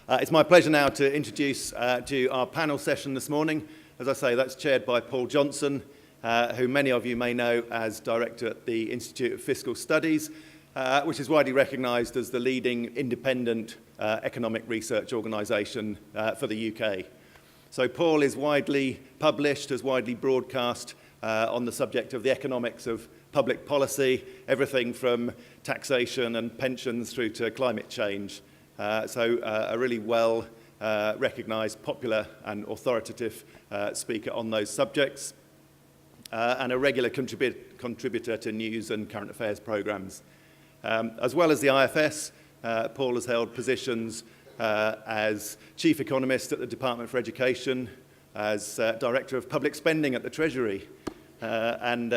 It's my pleasure now to introduce to our panel session this morning. As I say, that's chaired by Paul Johnson, who many of you may know as Director at the Institute of Fiscal Studies, which is widely recognised as the leading independent economic research organisation for the UK. So Paul is widely published, has widely broadcast on the subject of the economics of public policy, everything from taxation and pensions through to climate change. So a really well recognised, popular and authoritative speaker on those subjects, and a regular contributor to news and current affairs programmes. As well as the IFS, Paul has held positions as Chief Economist at the Department for Education, as Director of Public Spending at the Treasury, and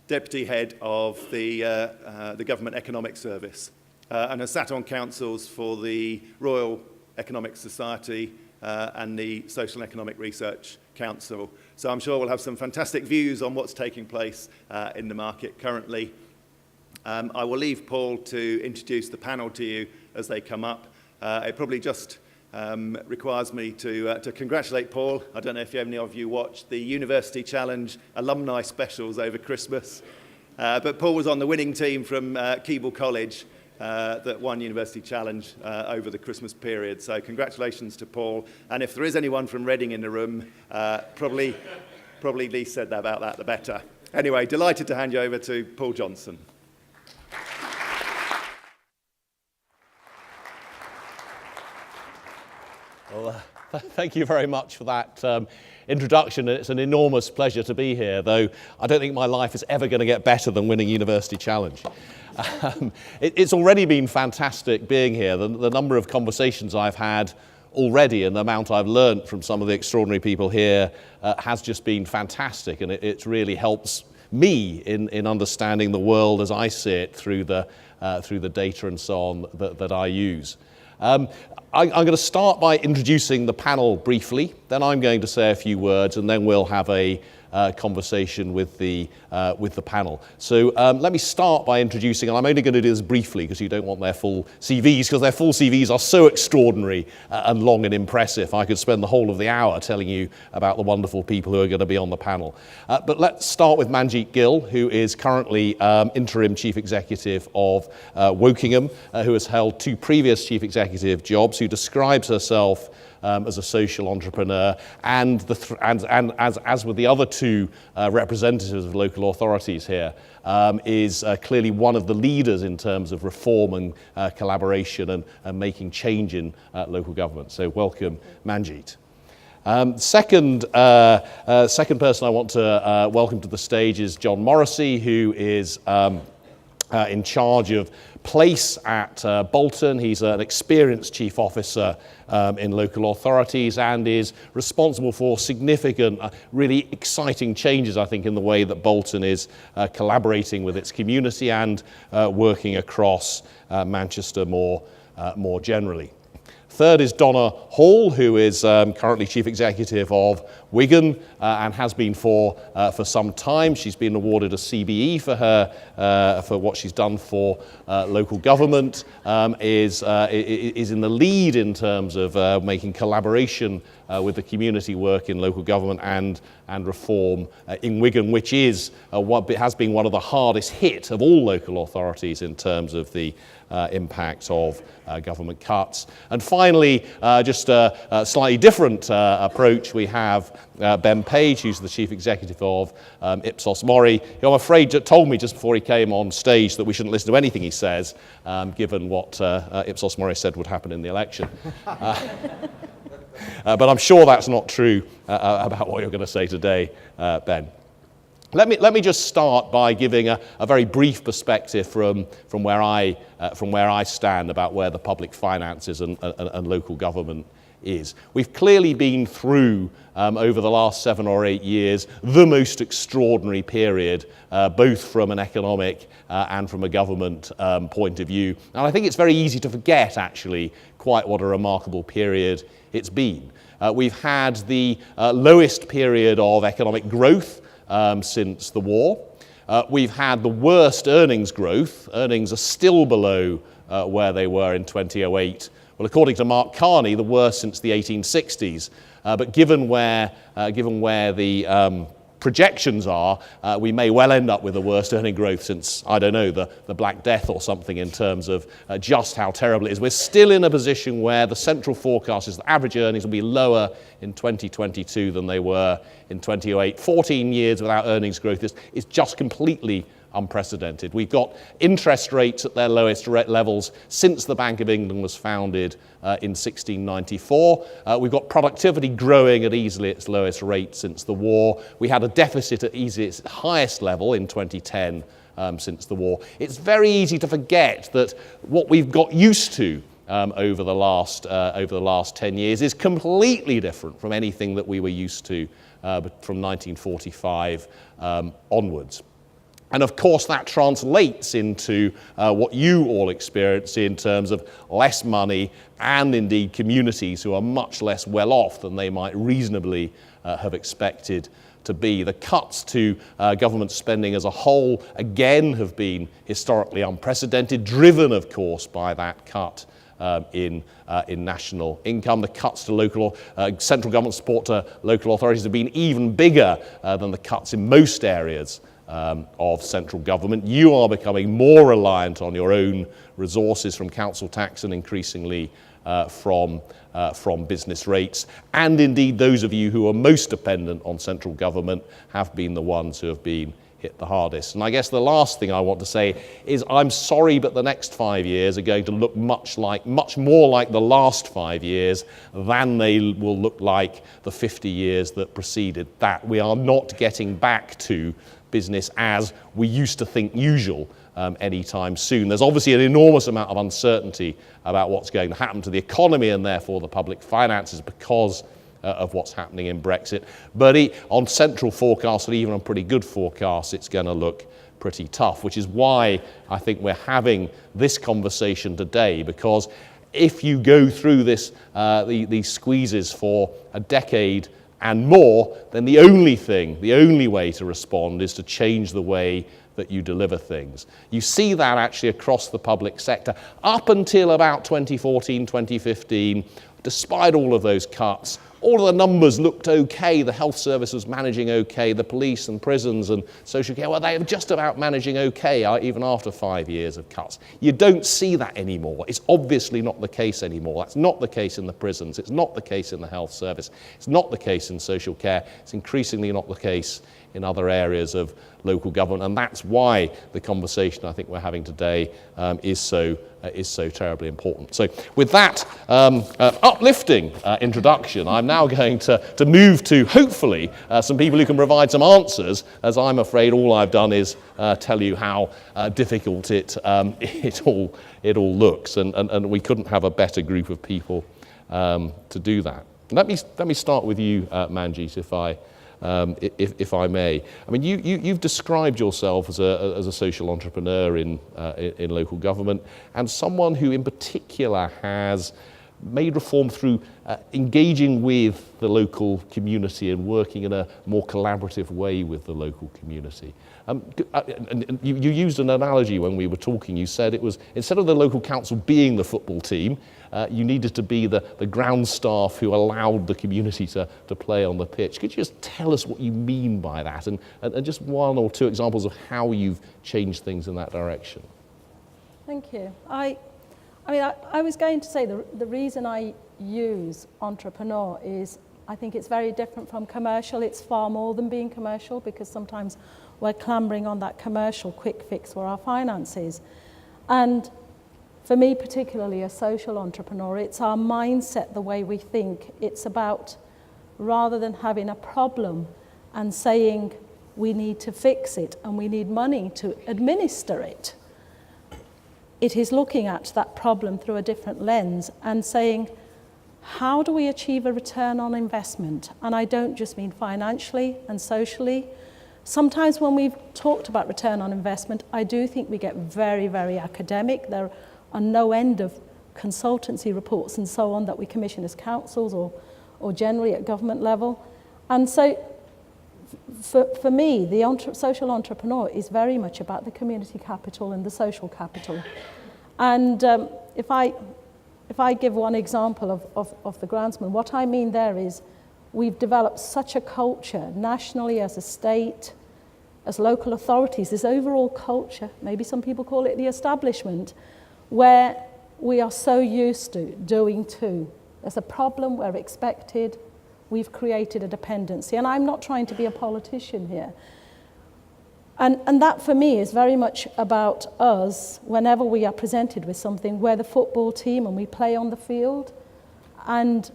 Deputy Head of the Government Economic Service. And has sat on councils for the Royal Economic Society and the Social and Economic Research Council. So I'm sure we'll have some fantastic views on what's taking place in the market currently. I will leave Paul to introduce the panel to you as they come up. It probably just requires me to congratulate Paul. I don't know if any of you watched the University Challenge alumni specials over Christmas, but Paul was on the winning team from Keble College that won University Challenge over the Christmas period. So congratulations to Paul. And if there is anyone from Reading in the room, probably least said about that, the better. Anyway, delighted to hand you over to Paul Johnson. Well, thank you very much for that introduction. It's an enormous pleasure to be here, though I don't think my life is ever going to get better than winning University Challenge. It's already been fantastic being here. The number of conversations I've had already and the amount I've learned from some of the extraordinary people here has just been fantastic, and it really helps me in understanding the world as I see it through the data and so on that I use. I'm going to start by introducing the panel briefly, then I'm going to say a few words, and then we'll have a conversation with the panel. So let me start by introducing, and I'm only going to do this briefly because you don't want their full CVs, because their full CVs are so extraordinary and long and impressive. I could spend the whole of the hour telling you about the wonderful people who are going to be on the panel. But let's start with Manjeet Gill, who is currently Interim Chief Executive of Wokingham, who has held 2 previous Chief Executive jobs, who describes herself as a social entrepreneur, and as with the other 2 representatives of local authorities here, is clearly one of the leaders in terms of reform and collaboration and making change in local government. So welcome, Manjeet. Second person I want to welcome to the stage is John Morrissy, who is in charge of Place at Bolton. He's an experienced chief officer in local authorities and is responsible for significant, really exciting changes, I think, in the way that Bolton is collaborating with its community and working across Manchester more generally. Third is Donna Hall, who is currently Chief Executive of Wigan and has been for some time. She's been awarded a CBE for what she's done for local government, is in the lead in terms of making collaboration with the community work in local government and reform in Wigan, which is has been one of the hardest hit of all local authorities in terms of the impact of government cuts. And finally, just a slightly different approach, we have Ben Page, who's the Chief Executive of Ipsos Mori, who I'm afraid told me just before he came on stage that we shouldn't listen to anything he says, given what Ipsos Mori said would happen in the election. But I'm sure that's not true about what you're going to say today, Ben. Let me just start by giving a very brief perspective from where I stand about where the public finances and local government is. We've clearly been through over the last 7 or 8 years the most extraordinary period, both from an economic and from a government point of view. And I think it's very easy to forget actually quite what a remarkable period it's been. We've had the lowest period of economic growth since the war. We've had the worst earnings growth. Earnings are still below where they were in 2008 Well, according to Mark Carney, the worst since the 1860s. But given where the projections are, we may well end up with the worst earning growth since, I don't know, the Black Death or something, in terms of just how terrible it is. We're still in a position where the central forecast is that average earnings will be lower in 2022 than they were in 2008. 14 years without earnings growth is just completely unprecedented. We've got interest rates at their lowest levels since the Bank of England was founded in 1694. We've got productivity growing at easily its lowest rate since the war. We had a deficit at easily its highest level in 2010 since the war. It's very easy to forget that what we've got used to over the last 10 years is completely different from anything that we were used to from 1945 onwards. And of course that translates into what you all experience in terms of less money, and indeed communities who are much less well off than they might reasonably have expected to be. The cuts to government spending as a whole again have been historically unprecedented, driven of course by that cut in national income. The cuts to central government support to local authorities have been even bigger than the cuts in most areas of central government. You are becoming more reliant on your own resources from council tax and increasingly from business rates. And indeed, those of you who are most dependent on central government have been the ones who have been hit the hardest. And I guess the last thing I want to say is I'm sorry, but the next 5 years are going to look much more like the last 5 years than they will look like the 50 years that preceded that. We are not getting back to business as we used to think usual anytime soon. There's obviously an enormous amount of uncertainty about what's going to happen to the economy and therefore the public finances because of what's happening in Brexit. But on central forecasts, and even on pretty good forecasts, it's going to look pretty tough, which is why I think we're having this conversation today, because if you go through these squeezes for a decade and more, then the only way to respond is to change the way that you deliver things. You see that actually across the public sector. Up until about 2014, 2015, despite all of those cuts, all of the numbers looked okay. The health service was managing okay. The police and prisons and social care, well, they were just about managing okay, even after 5 years of cuts. You don't see that anymore. It's obviously not the case anymore. That's not the case in the prisons. It's not the case in the health service. It's not the case in social care. It's increasingly not the case in other areas of local government, and that's why the conversation I think we're having today is so terribly important. So with that uplifting introduction, I'm now going to move to hopefully some people who can provide some answers, as I'm afraid all I've done is tell you how difficult it all looks, and we couldn't have a better group of people to do that. Let me start with you, Manjeet, if I may. I mean, you've described yourself as a social entrepreneur in local government, and someone who in particular has made reform through engaging with the local community and working in a more collaborative way with the local community. And you used an analogy when we were talking. You said it was, instead of the local council being the football team, you needed to be the ground staff who allowed the community to play on the pitch. Could you just tell us what you mean by that, and just one or two examples of how you've changed things in that direction? Thank you. I was going to say the reason I use entrepreneur is I think it's very different from commercial. It's far more than being commercial, because sometimes we're clambering on that commercial quick fix for our finances. And for me, particularly a social entrepreneur, it's our mindset, the way we think. It's about, rather than having a problem and saying we need to fix it and we need money to administer it, it is looking at that problem through a different lens and saying, how do we achieve a return on investment? And I don't just mean financially and socially. Sometimes when we've talked about return on investment, I do think we get very, very academic. There are no end of consultancy reports and so on that we commission as councils or generally at government level. And so for me, the social entrepreneur is very much about the community capital and the social capital. And if I if I give one example of the groundsman, what I mean there is we've developed such a culture nationally, as a state, as local authorities, this overall culture, maybe some people call it the establishment, where we are so used to doing to. There's a problem, we're expected, we've created a dependency. And I'm not trying to be a politician here. And that for me is very much about us, whenever we are presented with something, we're the football team and we play on the field. And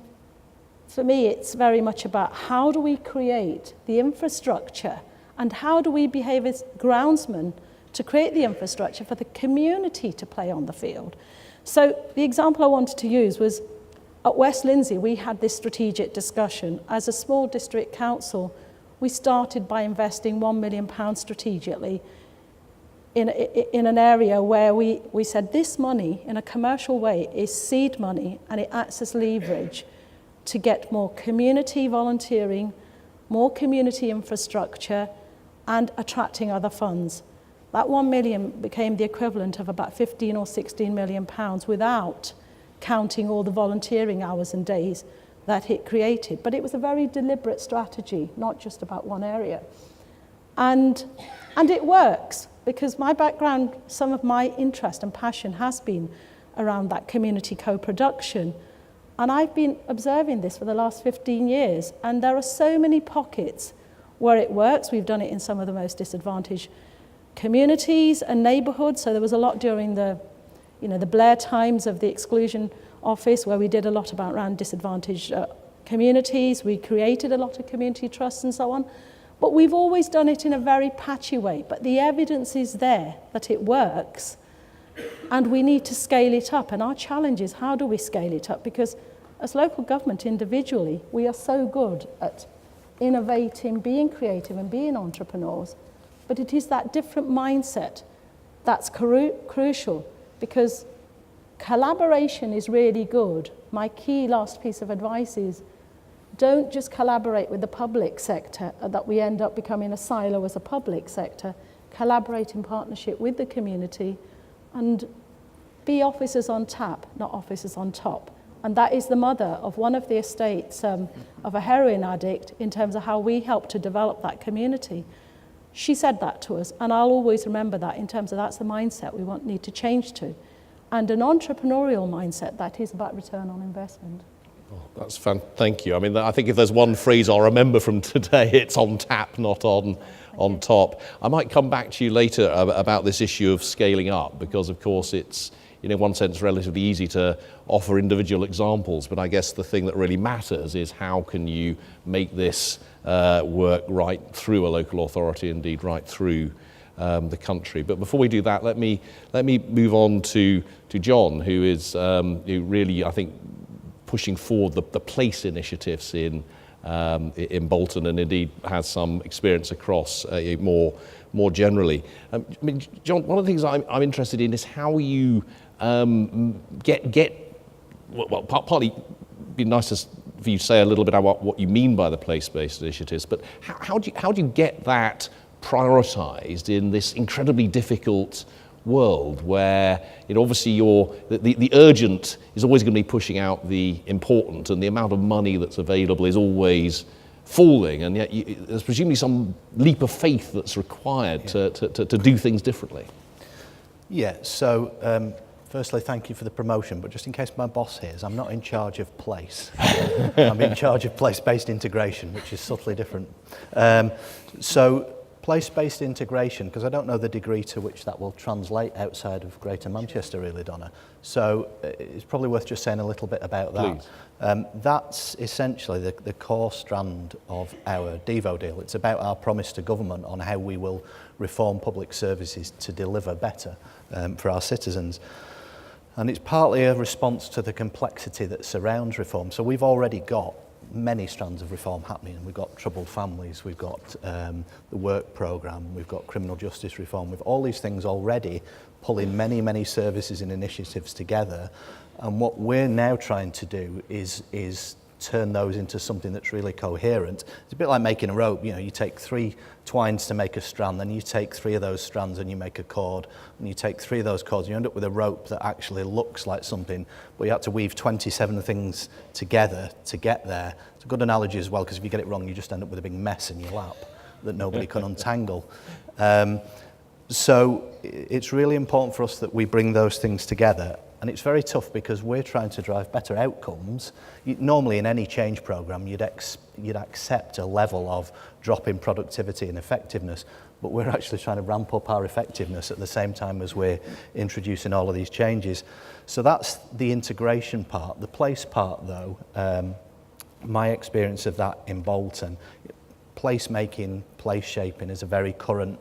for me, it's very much about how do we create the infrastructure and how do we behave as groundsmen to create the infrastructure for the community to play on the field. So the example I wanted to use was at West Lindsey, we had this strategic discussion. As a small district council, we started by investing £1 million strategically in an area where we said this money, in a commercial way, is seed money and it acts as leverage to get more community volunteering, more community infrastructure, and attracting other funds. That 1 million became the equivalent of about 15 or 16 million pounds without counting all the volunteering hours and days that it created. But it was a very deliberate strategy, not just about one area. And it works, because my background, some of my interest and passion has been around that community co-production. And I've been observing this for the last 15 years, and there are so many pockets where it works. We've done it in some of the most disadvantaged communities and neighbourhoods. So there was a lot during the Blair times of the exclusion office, where we did a lot around disadvantaged communities. We created a lot of community trusts and so on. But we've always done it in a very patchy way. But the evidence is there that it works, and we need to scale it up. And our challenge is, how do we scale it up? Because as local government individually, we are so good at innovating, being creative and being entrepreneurs. But it is that different mindset that's crucial, because collaboration is really good. My key last piece of advice is, don't just collaborate with the public sector, that we end up becoming a silo as a public sector. Collaborate in partnership with the community and be officers on tap, not officers on top. And that is the mother of one of the estates of a heroin addict, in terms of how we help to develop that community. She said that to us, and I'll always remember that, in terms of that's the mindset we need to change to. And an entrepreneurial mindset that is about return on investment. Oh, that's fun. Thank you. I mean, I think if there's one phrase I'll remember from today, it's on tap, not on top. I might come back to you later about this issue of scaling up, because of course it's, in one sense, relatively easy to offer individual examples, but I guess the thing that really matters is how can you make this work right through a local authority, indeed right through the country. But before we do that, let me move on to John, who is who really, I think, pushing forward the place initiatives in Bolton, and indeed has some experience across more generally. I mean, John, one of the things I'm interested in is how you partly it'd be nice for you to say a little bit about what you mean by the place-based initiatives, but how do you get that prioritised in this incredibly difficult world where obviously the urgent is always going to be pushing out the important, and the amount of money that's available is always falling, and yet there's presumably some leap of faith that's required to do things differently. Yeah, so firstly, thank you for the promotion, but just in case my boss hears, I'm not in charge of place. I'm in charge of place-based integration, which is subtly different. So place-based integration, because I don't know the degree to which that will translate outside of Greater Manchester, really, Donna. So it's probably worth just saying a little bit about that. That's essentially the core strand of our Devo deal. It's about our promise to government on how we will reform public services to deliver better for our citizens. And it's partly a response to the complexity that surrounds reform. So we've already got many strands of reform happening. We've got troubled families, we've got the work programme, we've got criminal justice reform, we've all these things already pulling many services and initiatives together. And what we're now trying to do is turn those into something that's really coherent. It's a bit like making a rope. You know, you take 3 twines to make a strand, then you take 3 of those strands and you make a cord, and you take 3 of those cords and you end up with a rope that actually looks like something, but you have to weave 27 things together to get there. It's a good analogy as well, because if you get it wrong, you just end up with a big mess in your lap that nobody can untangle. So it's really important for us that we bring those things together. And it's very tough because we're trying to drive better outcomes. Normally in any change programme, you'd accept a level of drop in productivity and effectiveness, but we're actually trying to ramp up our effectiveness at the same time as we're introducing all of these changes. So that's the integration part. The place part, though, my experience of that in Bolton, place making, place shaping is a very current,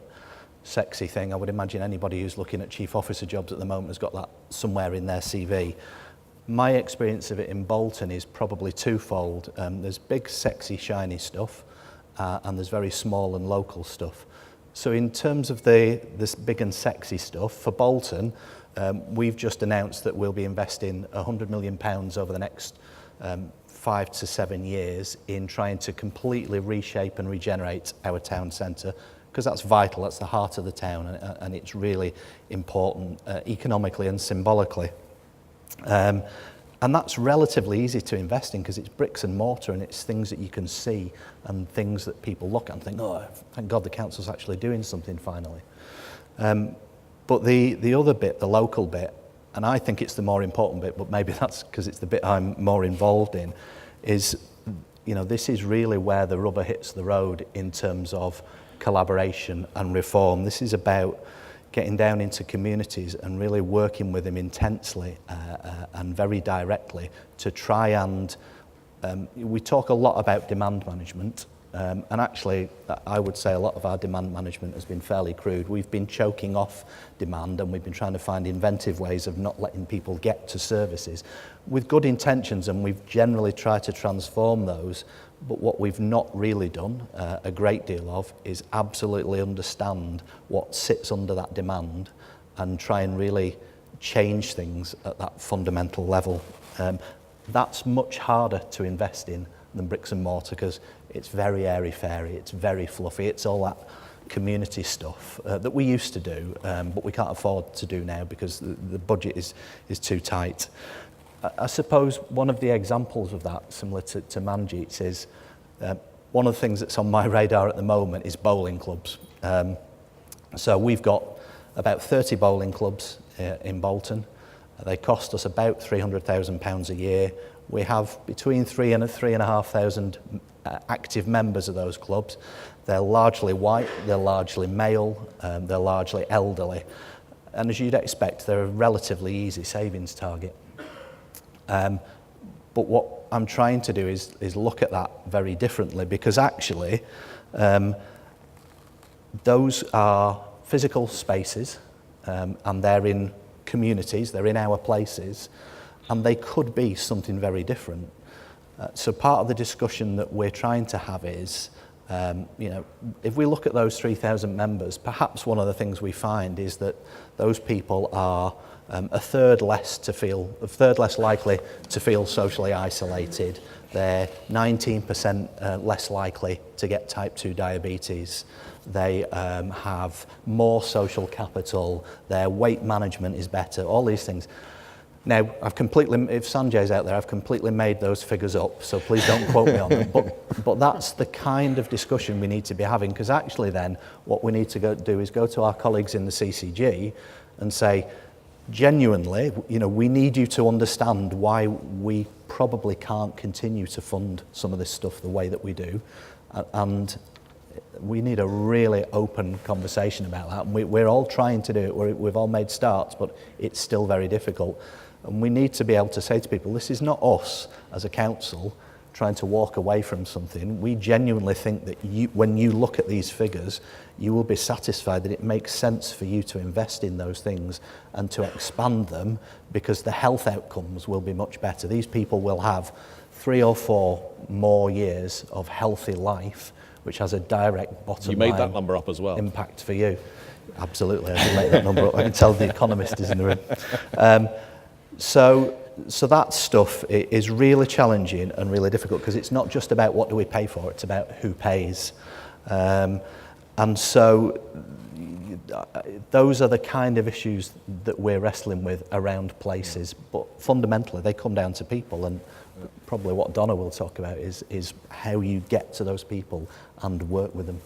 sexy thing. I would imagine anybody who's looking at chief officer jobs at the moment has got that somewhere in their CV. My experience of it in Bolton is probably twofold. There's big, sexy, shiny stuff, and there's very small and local stuff. So in terms of this big and sexy stuff, for Bolton, we've just announced that we'll be investing £100 million over the next 5 to 7 years in trying to completely reshape and regenerate our town centre, because that's vital, that's the heart of the town, and it's really important economically and symbolically. And that's relatively easy to invest in because it's bricks and mortar and it's things that you can see and things that people look at and think, oh, thank God the council's actually doing something finally. But the other bit, the local bit, and I think it's the more important bit, but maybe that's because it's the bit I'm more involved in, is, you know, this is really where the rubber hits the road in terms of collaboration and reform. This is about getting down into communities and really working with them intensely and very directly to try and we talk a lot about demand management, and actually I would say a lot of our demand management has been fairly crude. We've been choking off demand and we've been trying to find inventive ways of not letting people get to services with good intentions, and we've generally tried to transform those. But what we've not really done a great deal of is absolutely understand what sits under that demand and try and really change things at that fundamental level. That's much harder to invest in than bricks and mortar because it's very airy-fairy, it's very fluffy, it's all that community stuff that we used to do, but we can't afford to do now because the budget is too tight. I suppose one of the examples of that, similar to Manjeet's, is one of the things that's on my radar at the moment is bowling clubs. So we've got about 30 bowling clubs in Bolton. They cost us about £300,000 a year. We have between 3,000 and 3,500 active members of those clubs. They're largely white, they're largely male, they're largely elderly. And as you'd expect, they're a relatively easy savings target. But what I'm trying to do is look at that very differently, because actually those are physical spaces and they're in communities, they're in our places, and they could be something very different. So part of the discussion that we're trying to have is, you know, if we look at those 3,000 members, perhaps one of the things we find is that those people are a third less likely to feel socially isolated. They're 19% less likely to get type 2 diabetes. They have more social capital. Their weight management is better. All these things. Now, if Sanjay's out there, I've completely made those figures up, so please don't quote me on them. But that's the kind of discussion we need to be having, because actually then what we need to do is go to our colleagues in the CCG and say, genuinely, you know, we need you to understand why we probably can't continue to fund some of this stuff the way that we do, and we need a really open conversation about that. And we're all trying to do it. We've all made starts, but it's still very difficult. And we need to be able to say to people, this is not us as a council trying to walk away from something. We genuinely think that when you look at these figures, you will be satisfied that it makes sense for you to invest in those things and to expand them, because the health outcomes will be much better. These people will have 3 or 4 more years of healthy life, which has a direct bottom line. You made that number up as well. Impact for you. Absolutely, I did make that number up. I can tell the economist is in the room. So So that stuff is really challenging and really difficult because it's not just about what do we pay for, it's about who pays. And so those are the kind of issues that we're wrestling with around places, but fundamentally they come down to people, and probably what Donna will talk about is how you get to those people and work with them.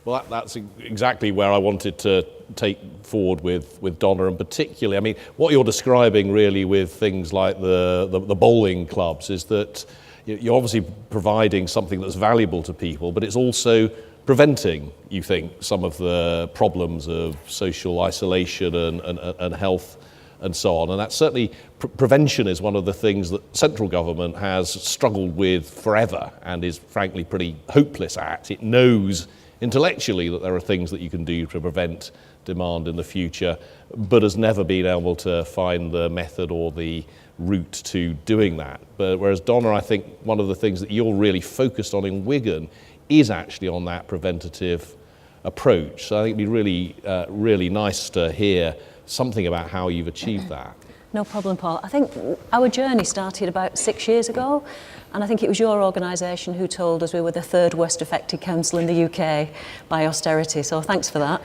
Well, that's exactly where I wanted to take forward with Donna, and particularly, I mean, what you're describing really with things like the bowling clubs is that you're obviously providing something that's valuable to people, but it's also preventing, you think, some of the problems of social isolation and health and so on. And that's certainly, prevention is one of the things that central government has struggled with forever and is frankly pretty hopeless at. It knows intellectually that there are things that you can do to prevent demand in the future, but has never been able to find the method or the route to doing that. But whereas Donna, I think one of the things that you're really focused on in Wigan is actually on that preventative approach. So I think it'd be really nice to hear something about how you've achieved that. No problem, Paul. I think our journey started about 6 years ago, and I think it was your organisation who told us we were the third worst affected council in the UK by austerity, so thanks for that.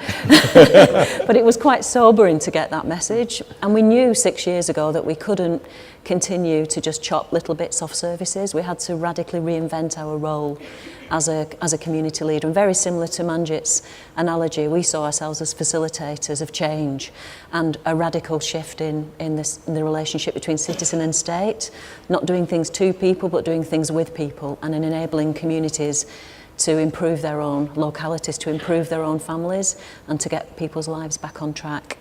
But it was quite sobering to get that message, and we knew 6 years ago that we couldn't continue to just chop little bits off services. We had to radically reinvent our role as a community leader, and very similar to Manjeet's analogy, we saw ourselves as facilitators of change and a radical shift in the relationship between citizen and state, not doing things to people but doing things with people, and in enabling communities to improve their own localities, to improve their own families, and to get people's lives back on track.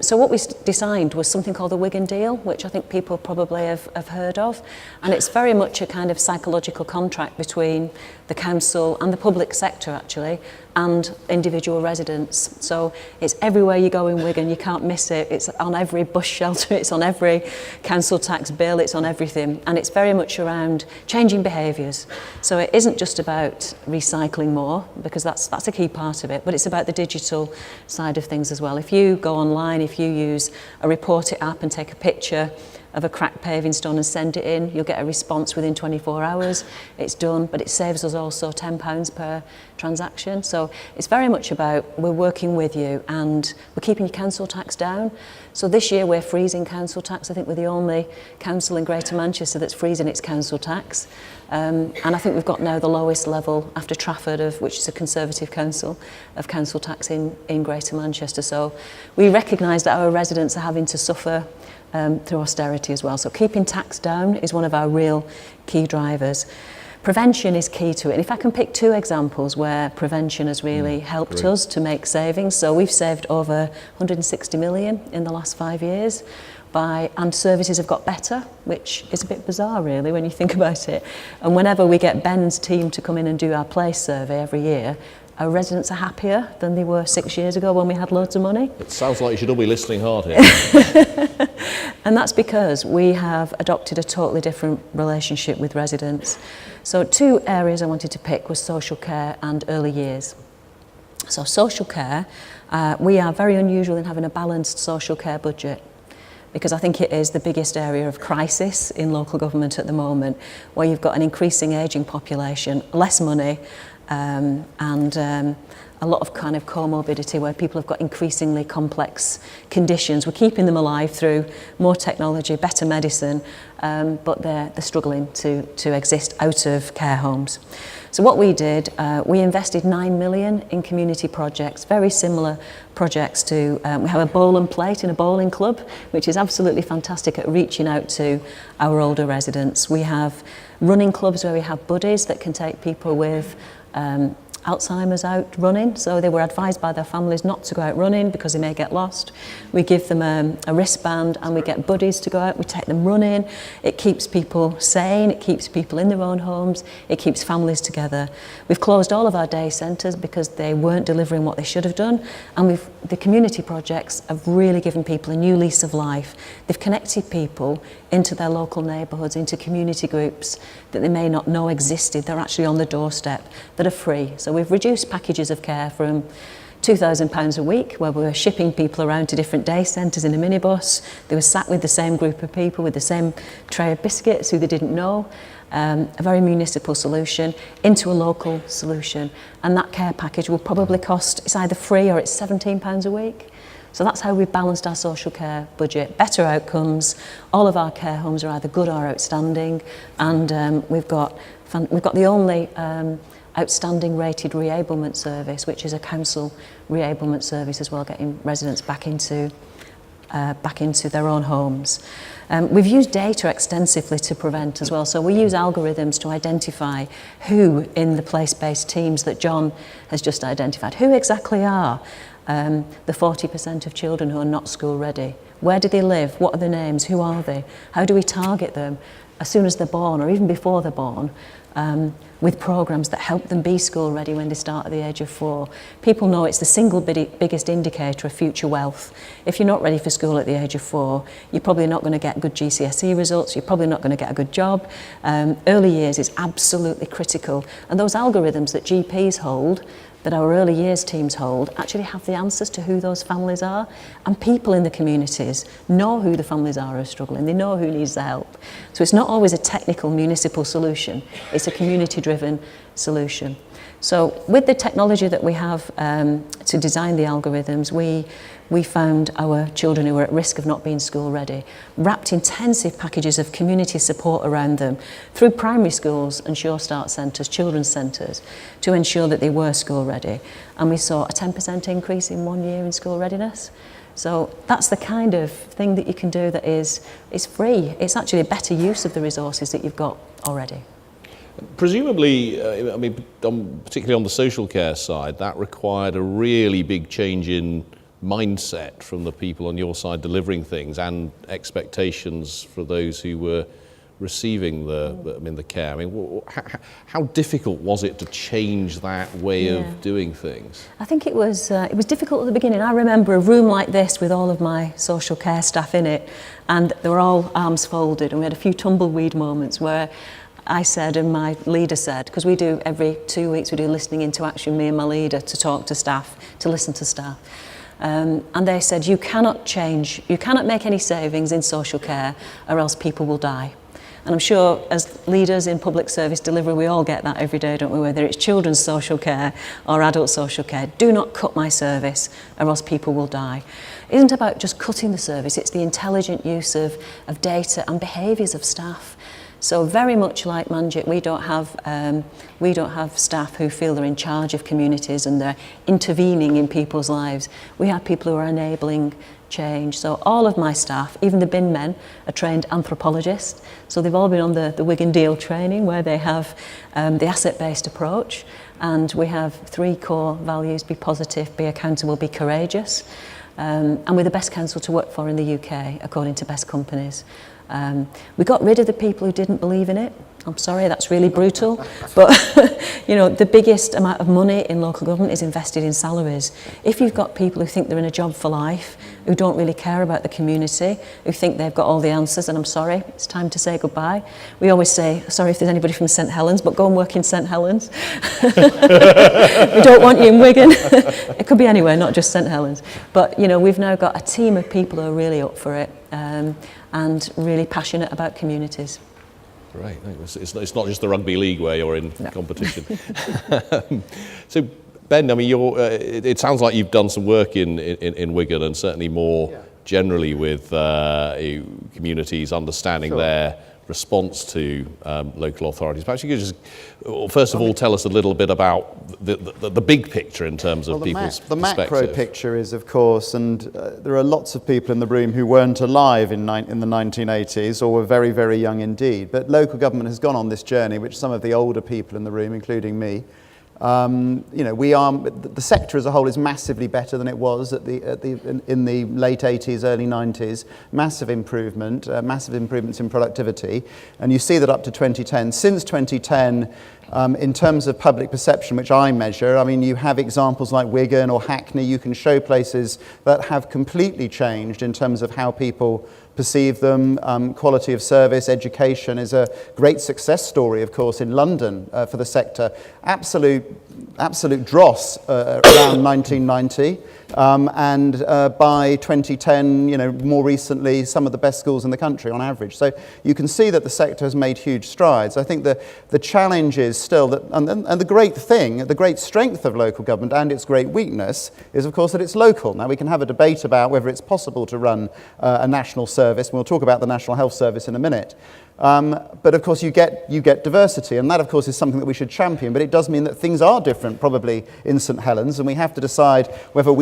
So what we designed was something called the Wigan deal, which I think people probably have heard of, and it's very much a kind of psychological contract between the council and the public sector actually, and individual residents. So it's everywhere you go in Wigan, you can't miss it. It's on every bus shelter, it's on every council tax bill, it's on everything, and it's very much around changing behaviours. So it isn't just about recycling more, because that's a key part of it, but it's about the digital side of things as well. If you go online, if you use a Report It app and take a picture of a cracked paving stone and send it in, you'll get a response within 24 hours. It's done, but it saves us also £10 per transaction. So it's very much about we're working with you and we're keeping your council tax down. So this year we're freezing council tax. I think we're the only council in Greater Manchester that's freezing its council tax. And I think we've got now the lowest level after Trafford, which is a Conservative council, of council tax in Greater Manchester. So we recognise that our residents are having to suffer through austerity as well. So keeping tax down is one of our real key drivers. Prevention is key to it. And if I can pick two examples where prevention has really helped us to make savings. So we've saved over 160 million in the last 5 years. And services have got better, which is a bit bizarre really when you think about it. And whenever we get Ben's team to come in and do our place survey every year, our residents are happier than they were 6 years ago when we had loads of money. It sounds like you should all be listening hard here. And that's because we have adopted a totally different relationship with residents. So two areas I wanted to pick was social care and early years. So social care, we are very unusual in having a balanced social care budget, because I think it is the biggest area of crisis in local government at the moment, where you've got an increasing ageing population, less money, and a lot of kind of comorbidity where people have got increasingly complex conditions. We're keeping them alive through more technology, better medicine, but they're struggling to exist out of care homes. So what we did, we invested 9 million in community projects, very similar projects to, we have a bowl and plate in a bowling club, which is absolutely fantastic at reaching out to our older residents. We have running clubs where we have buddies that can take people with Alzheimer's out running, so they were advised by their families not to go out running because they may get lost. We give them a wristband and we get buddies to go out, we take them running. It keeps people sane, it keeps people in their own homes, it keeps families together. We've closed all of our day centres because they weren't delivering what they should have done, and the community projects have really given people a new lease of life. They've connected people into their local neighbourhoods, into community groups that they may not know existed. They're actually on the doorstep, that are free. So we've reduced packages of care from £2,000 a week, where we were shipping people around to different day centres in a minibus. They were sat with the same group of people with the same tray of biscuits who they didn't know. A very municipal solution into a local solution, and that care package will probably cost, it's either free or it's £17 a week. So that's how we've balanced our social care budget. Better outcomes. All of our care homes are either good or outstanding, and we've got the only outstanding rated reablement service, which is a council reablement service as well, getting residents back into their own homes. We've used data extensively to prevent as well, so we use algorithms to identify who in the place-based teams that John has just identified, who exactly are the 40% of children who are not school ready. Where do they live? What are their names? Who are they? How do we target them as soon as they're born or even before they're born? With programmes that help them be school ready when they start at the age of 4. People know it's the single biggest indicator of future wealth. If you're not ready for school at the age of 4, you're probably not going to get good GCSE results, you're probably not going to get a good job. Early years is absolutely critical, and those algorithms that GPs hold, that our early years teams hold, actually have the answers to who those families are, and people in the communities know who the families are who are struggling, they know who needs the help. So it's not always a technical municipal solution, it's a community-driven solution. So with the technology that we have to design the algorithms, we found our children who were at risk of not being school ready, wrapped intensive packages of community support around them through primary schools and Sure Start centres, children's centres, to ensure that they were school ready. And we saw a 10% increase in 1 year in school readiness. So that's the kind of thing that you can do that is free. It's actually a better use of the resources that you've got already. Presumably, I mean, particularly on the social care side, that required a really big change in mindset from the people on your side delivering things and expectations for those who were receiving the care. I mean, how difficult was it to change that way of doing things? I think it was difficult at the beginning. I remember a room like this with all of my social care staff in it, and they were all arms folded, and we had a few tumbleweed moments where I said and my leader said, because we do every 2 weeks, we do listening into action, me and my leader, to talk to staff, to listen to staff. And they said, you cannot make any savings in social care or else people will die. And I'm sure as leaders in public service delivery, we all get that every day, don't we? Whether it's children's social care or adult social care, do not cut my service or else people will die. It isn't about just cutting the service, it's the intelligent use of data and behaviours of staff. So very much like Manjeet, we don't have staff who feel they're in charge of communities and they're intervening in people's lives. We have people who are enabling change. So all of my staff, even the bin men, are trained anthropologists. So they've all been on the Wigan Deal training where they have the asset-based approach. And we have 3 core values: be positive, be accountable, be courageous. And we're the best council to work for in the UK, according to Best Companies. We got rid of the people who didn't believe in it. I'm sorry, that's really brutal. But, you know, the biggest amount of money in local government is invested in salaries. If you've got people who think they're in a job for life, who don't really care about the community, who think they've got all the answers, and I'm sorry, it's time to say goodbye. We always say, sorry if there's anybody from St Helens, but go and work in St Helens. We don't want you in Wigan. It could be anywhere, not just St Helens. But, you know, we've now got a team of people who are really up for it and really passionate about communities. Great. It's not just the rugby league where you're in competition. So, Ben, I mean, it sounds like you've done some work in Wigan and certainly more generally with communities understanding their response to local authorities. Perhaps you could just, first of all, tell us a little bit about the big picture in terms of people's perspective. The macro picture is, of course, and there are lots of people in the room who weren't alive in the 1980s or were very, very young indeed. But local government has gone on this journey, which some of the older people in the room, including me, you know, the sector as a whole is massively better than it was in the late 80s, early 90s. Massive improvements in productivity, and you see that up to 2010. Since 2010, In terms of public perception, which I measure, I mean, you have examples like Wigan or Hackney. You can show places that have completely changed in terms of how people perceive them. Quality of service, education is a great success story, of course, in London for the sector. Absolute dross around 1990. And by 2010, you know, more recently, some of the best schools in the country on average. So you can see that the sector has made huge strides. I think the challenge is still that, and the great thing, the great strength of local government and its great weakness is, of course, that it's local. Now, we can have a debate about whether it's possible to run a national service. We'll talk about the National Health Service in a minute. But of course you get diversity, and that of course is something that we should champion, but it does mean that things are different probably in St Helens, and we have to decide whether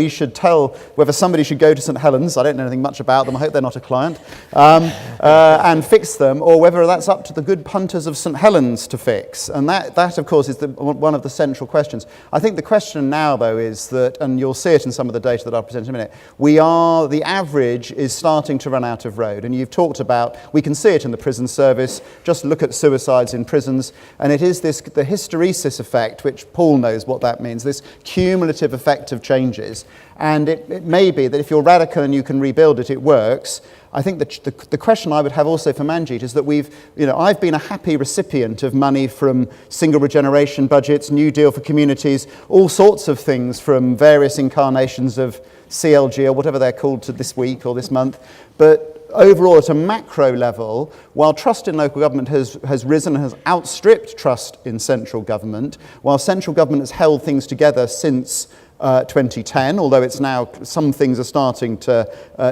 whether somebody should go to St Helens, I don't know anything much about them, I hope they're not a client, and fix them, or whether that's up to the good punters of St Helens to fix. And that of course is one of the central questions. I think the question now though is that, and you'll see it in some of the data that I'll present in a minute, the average is starting to run out of road, and you've talked about, we can see it in the prison service. Just look at suicides in prisons, and it is the hysteresis effect, which Paul knows what that means, this cumulative effect of changes. And it may be that if you're radical and you can rebuild it, it works. I think the question I would have also for Manjeet is that I've been a happy recipient of money from single regeneration budgets, New Deal for communities, all sorts of things from various incarnations of CLG or whatever they're called to this week or this month. But overall, at a macro level, while trust in local government has risen and has outstripped trust in central government, while central government has held things together since 2010, although it's now, some things are starting to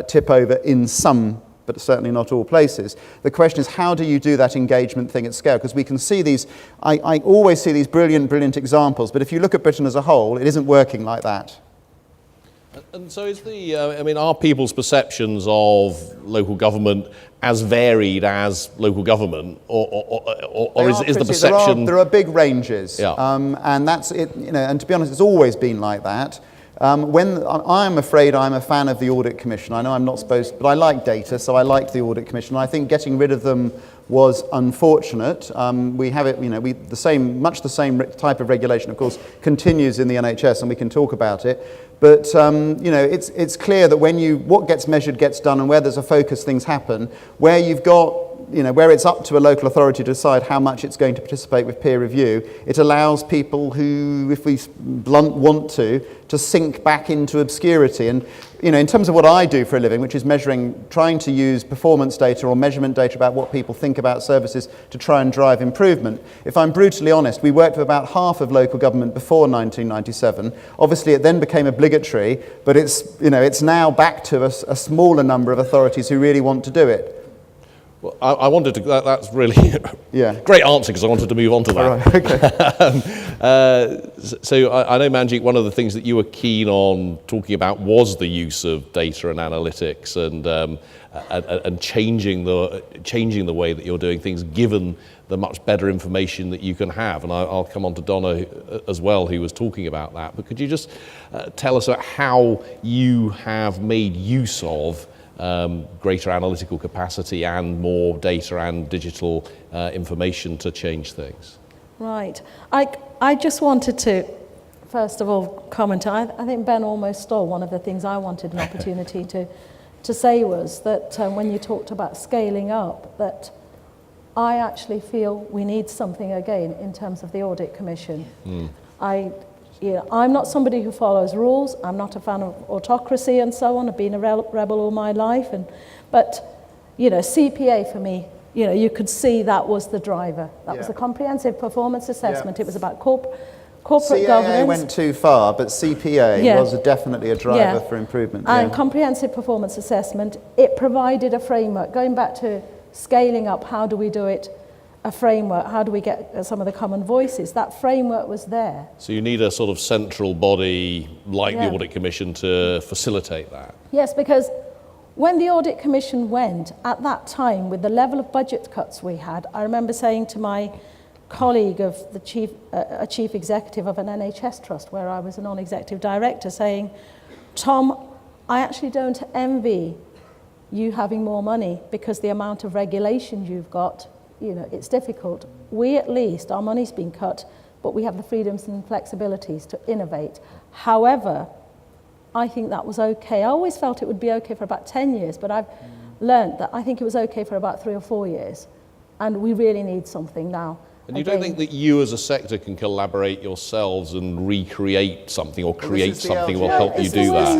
tip over in some, but certainly not all places. The question is, how do you do that engagement thing at scale? Because we can see these, I always see these brilliant examples, but if you look at Britain as a whole, it isn't working like that. And so is are people's perceptions of local government as varied as local government, or is the perception... There are big ranges, yeah. And that's it. And to be honest, it's always been like that. I'm afraid I'm a fan of the Audit Commission. I know I'm not supposed, but I like data, so I liked the Audit Commission. I think getting rid of them was unfortunate. We have it, much the same type of regulation, of course, continues in the NHS, and we can talk about it. But it's clear that what gets measured gets done, and where there's a focus, things happen. Where you've got, where it's up to a local authority to decide how much it's going to participate with peer review, it allows people who, if we want to sink back into obscurity. And in terms of what I do for a living, which is trying to use performance data or measurement data about what people think about services to try and drive improvement. If I'm brutally honest, we worked with about half of local government before 1997. Obviously, it then became obligatory, but it's now back to a smaller number of authorities who really want to do it. Well, I wanted to. That's really great answer, because I wanted to move on to that. Right, okay. So I know, Manjeet, one of the things that you were keen on talking about was the use of data and analytics and changing the way that you're doing things, given the much better information that you can have. And I'll come on to Donna as well, who was talking about that. But could you just tell us about how you have made use of greater analytical capacity and more data and digital information to change things? Right. I just wanted to, first of all, comment. I think Ben almost stole one of the things I wanted an opportunity to say, was that when you talked about scaling up, that I actually feel we need something again in terms of the Audit Commission. I'm not somebody who follows rules. I'm not a fan of autocracy and so on. I've been a rebel all my life. But CPA for me, you could see that was the driver. That was a comprehensive performance assessment. It was about corporate CAA governance. Went too far, but CPA was definitely a driver for improvement. And comprehensive performance assessment, it provided a framework. Going back to scaling up, how do we do it? A framework, how do we get some of the common voices? That framework was there. So you need a sort of central body like the Audit Commission to facilitate that? Yes, because when the Audit Commission went, at that time, with the level of budget cuts we had, I remember saying to my colleague of a chief executive of an NHS trust, where I was a non-executive director, saying, Tom, I actually don't envy you having more money, because the amount of regulation you've got, it's difficult. We at least, our money's been cut, but we have the freedoms and flexibilities to innovate. However, I think that was okay. I always felt it would be okay for about 10 years, but I've learned that I think it was okay for about 3 or 4 years. And we really need something now. And you don't think that you as a sector can collaborate yourselves and recreate something or create something that will help you do that?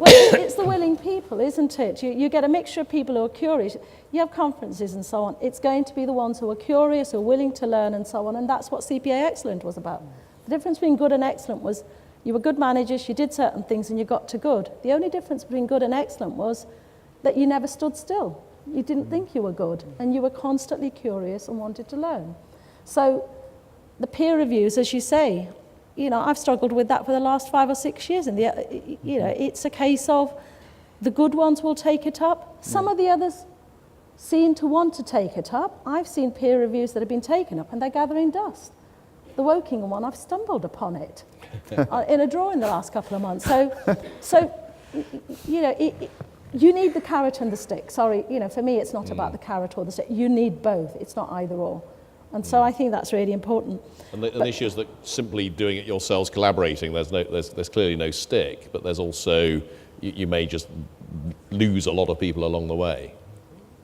It's the willing people, isn't it? You get a mixture of people who are curious. You have conferences and so on. It's going to be the ones who are curious, who are willing to learn and so on. And that's what CPA Excellent was about. The difference between good and excellent was you were good managers, you did certain things and you got to good. The only difference between good and excellent was that you never stood still. You didn't think you were good and you were constantly curious and wanted to learn. So the peer reviews, as you say, I've struggled with that for the last 5 or 6 years. And it's a case of the good ones will take it up. Some of the others seem to want to take it up. I've seen peer reviews that have been taken up and they're gathering dust. The Wokingham one, I've stumbled upon it in a drawer in the last couple of months. So you need the carrot and the stick. Sorry, for me, it's not about the carrot or the stick. You need both. It's not either or. And so I think that's really important. And the issue is that simply doing it yourselves, collaborating, there's clearly no stick, but there's also, you may just lose a lot of people along the way.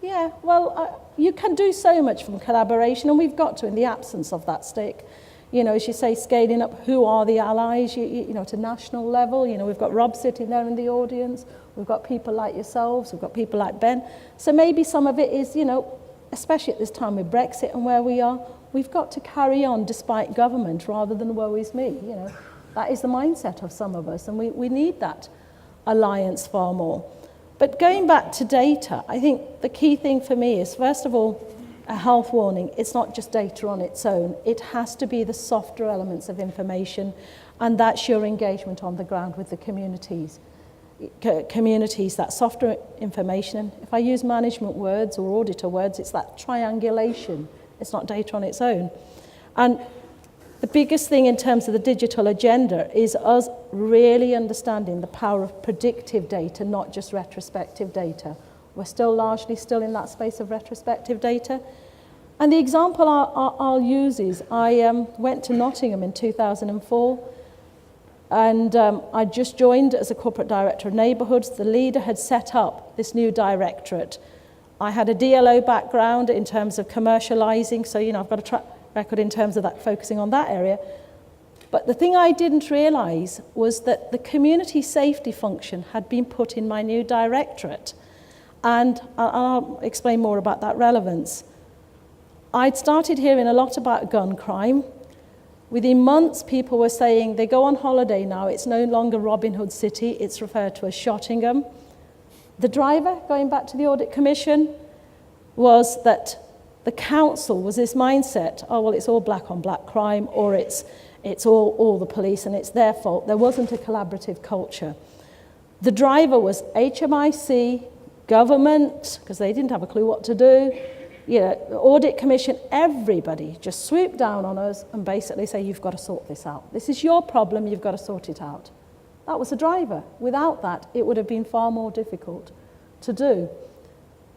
Yeah, well, you can do so much from collaboration, and we've got to in the absence of that stick. As you say, scaling up who are the allies, at a national level. We've got Rob sitting there in the audience. We've got people like yourselves. We've got people like Ben. So maybe some of it is, especially at this time with Brexit and where we are, we've got to carry on despite government rather than woe is me. That is the mindset of some of us, and we need that alliance far more. But going back to data, I think the key thing for me is, first of all, a health warning. It's not just data on its own. It has to be the softer elements of information, and that's your engagement on the ground with the communities. That softer information. If I use management words or auditor words, it's that triangulation. It's not data on its own. And the biggest thing in terms of the digital agenda is us really understanding the power of predictive data, not just retrospective data. We're largely still in that space of retrospective data. And the example I'll use is I went to Nottingham in 2004, and I just joined as a corporate director of neighbourhoods. The leader had set up this new directorate. I had a DLO background in terms of commercialising, so I've got a track record in terms of that, focusing on that area. But the thing I didn't realise was that the community safety function had been put in my new directorate. And I'll explain more about that relevance. I'd started hearing a lot about gun crime. Within months, people were saying they go on holiday now. It's no longer Robin Hood City. It's referred to as Shottingham. The driver, going back to the Audit Commission, was that the council was this mindset, oh, well, it's all black on black crime, or it's all the police and it's their fault. There wasn't a collaborative culture. The driver was HMIC, government, because they didn't have a clue what to do, Audit Commission, everybody just swoop down on us and basically say, you've got to sort this out. This is your problem, you've got to sort it out. That was the driver. Without that, it would have been far more difficult to do.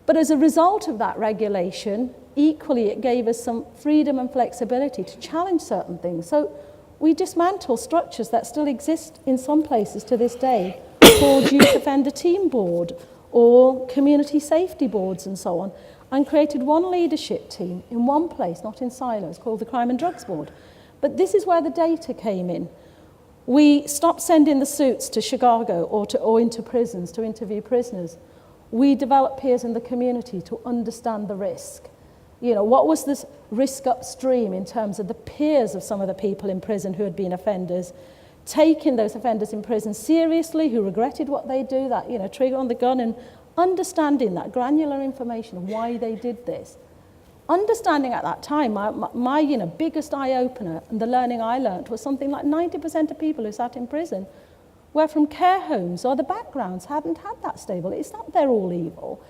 But as a result of that regulation, equally it gave us some freedom and flexibility to challenge certain things. So we dismantle structures that still exist in some places to this day, called Youth Offender Team Board, or community safety boards and so on, and created one leadership team in one place, not in silos, called the Crime and Drugs Board. But this is where the data came in. We stopped sending the suits to Chicago or into prisons to interview prisoners. We developed peers in the community to understand the risk. What was this risk upstream in terms of the peers of some of the people in prison who had been offenders, taking those offenders in prison seriously, who regretted what they do, that, trigger on the gun, and understanding that granular information of why they did this. Understanding at that time, my biggest eye-opener and the learning I learnt was something like 90% of people who sat in prison were from care homes, or the backgrounds hadn't had that stable. It's not they're all evil.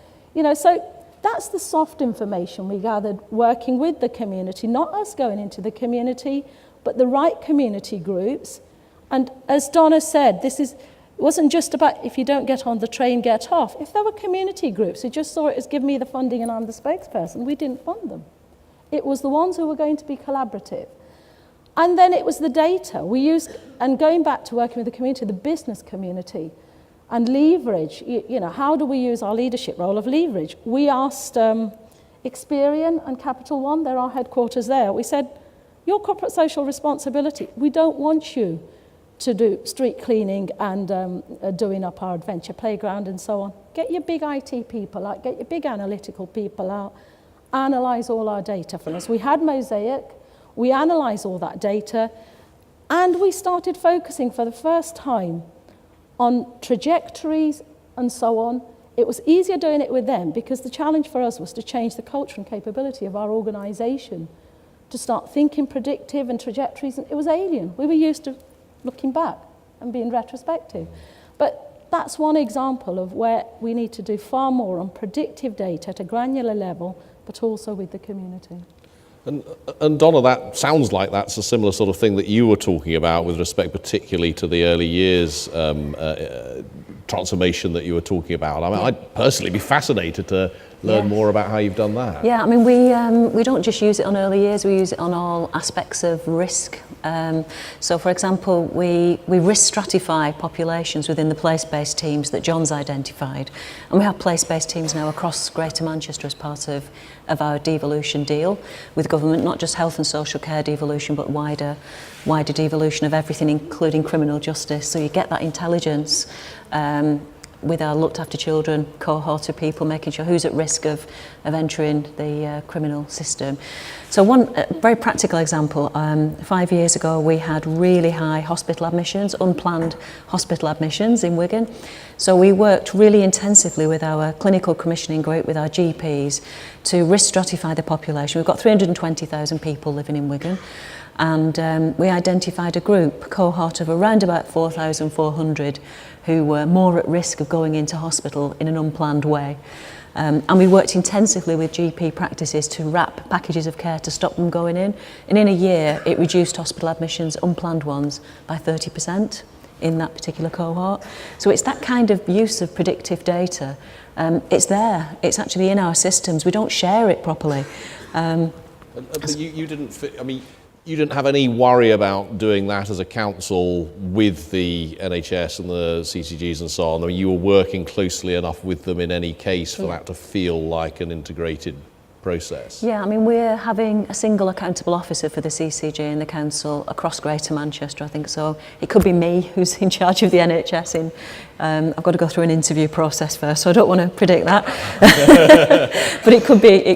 So that's the soft information we gathered working with the community, not us going into the community, but the right community groups. And as Donna said, It wasn't just about if you don't get on the train, get off. If there were community groups who just saw it as give me the funding and I'm the spokesperson, we didn't fund them. It was the ones who were going to be collaborative. And then it was the data. We used, and going back to working with the community, the business community, and leverage, you know, how do we use our leadership role of leverage? We asked Experian and Capital One, they're our headquarters there. We said, your corporate social responsibility, we don't want you to do street cleaning and doing up our adventure playground and so on. Get your big IT people out, get your big analytical people out, analyse all our data for us. We had Mosaic, we analysed all that data, and we started focusing for the first time on trajectories and so on. It was easier doing it with them because the challenge for us was to change the culture and capability of our organisation, to start thinking predictive and trajectories, and it was alien. We were used to looking back and being retrospective. But that's one example of where we need to do far more on predictive data at a granular level, but also with the community. And Donna, that sounds like that's a similar sort of thing that you were talking about with respect particularly to the early years transformation that you were talking about. I mean, I'd personally be fascinated to learn more about how you've done that. Yeah, I mean, we don't just use it on early years, we use it on all aspects of risk. So, for example, we risk stratify populations within the place-based teams that John's identified. And we have place-based teams now across Greater Manchester as part of our devolution deal with government, not just health and social care devolution, but wider devolution of everything, including criminal justice. So you get that intelligence with our looked after children cohort of people, making sure who's at risk of entering the criminal system. So one very practical example, 5 years ago we had really high hospital admissions, unplanned hospital admissions in Wigan. So we worked really intensively with our clinical commissioning group, with our GPs, to risk stratify the population. We've got 320,000 people living in Wigan. And we identified a cohort of around about 4,400 who were more at risk of going into hospital in an unplanned way. And we worked intensively with GP practices to wrap packages of care to stop them going in. And in a year, it reduced hospital admissions, unplanned ones, by 30% in that particular cohort. So it's that kind of use of predictive data. It's there. It's actually in our systems. We don't share it properly. But you didn't. I mean, you didn't have any worry about doing that as a council with the NHS and the CCGs and so on. I mean, you were working closely enough with them in any case for that to feel like an integrated process. Yeah, I mean, we're having a single accountable officer for the CCG and the council across Greater Manchester, I think. So it could be me who's in charge of the NHS. I've got to go through an interview process first, so I don't want to predict that. But it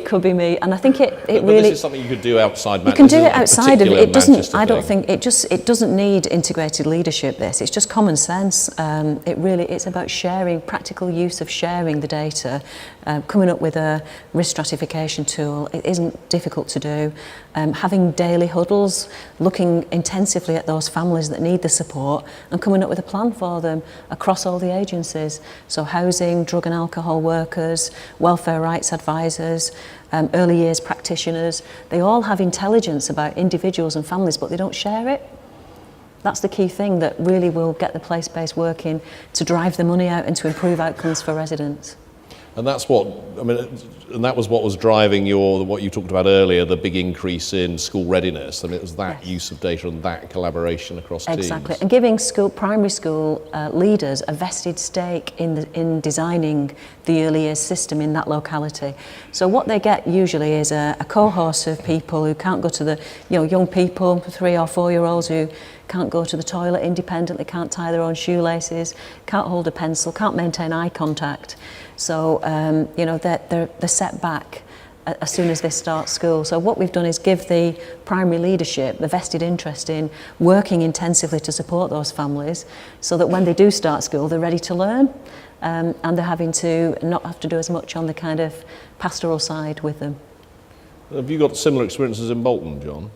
could be me, and I think it really. But this is something you could do outside Manchester. You can do it outside of it. It doesn't. I don't think it doesn't need integrated leadership. It's just common sense. It's about sharing, practical use of sharing the data, coming up with a risk stratification tool. It isn't difficult to do. Having daily huddles, looking intensively at those families that need the support and coming up with a plan for them across all the agencies. So housing, drug and alcohol workers, welfare rights advisors, early years practitioners, they all have intelligence about individuals and families, but they don't share it. That's the key thing that really will get the place-based working to drive the money out and to improve outcomes for residents. And that's what, I mean, and that was what was driving what you talked about earlier, the big increase in school readiness. I mean, it was that use of data and that collaboration across teams. Exactly, and giving primary school leaders a vested stake in designing the early years system in that locality. So what they get usually is a cohort of people who can't go to the, young people, 3 or 4 year olds who can't go to the toilet independently, can't tie their own shoelaces, can't hold a pencil, can't maintain eye contact. So, they're set back as soon as they start school. So what we've done is give the primary leadership the vested interest in working intensively to support those families so that when they do start school, they're ready to learn and they're having to not have to do as much on the kind of pastoral side with them. Have you got similar experiences in Bolton, John?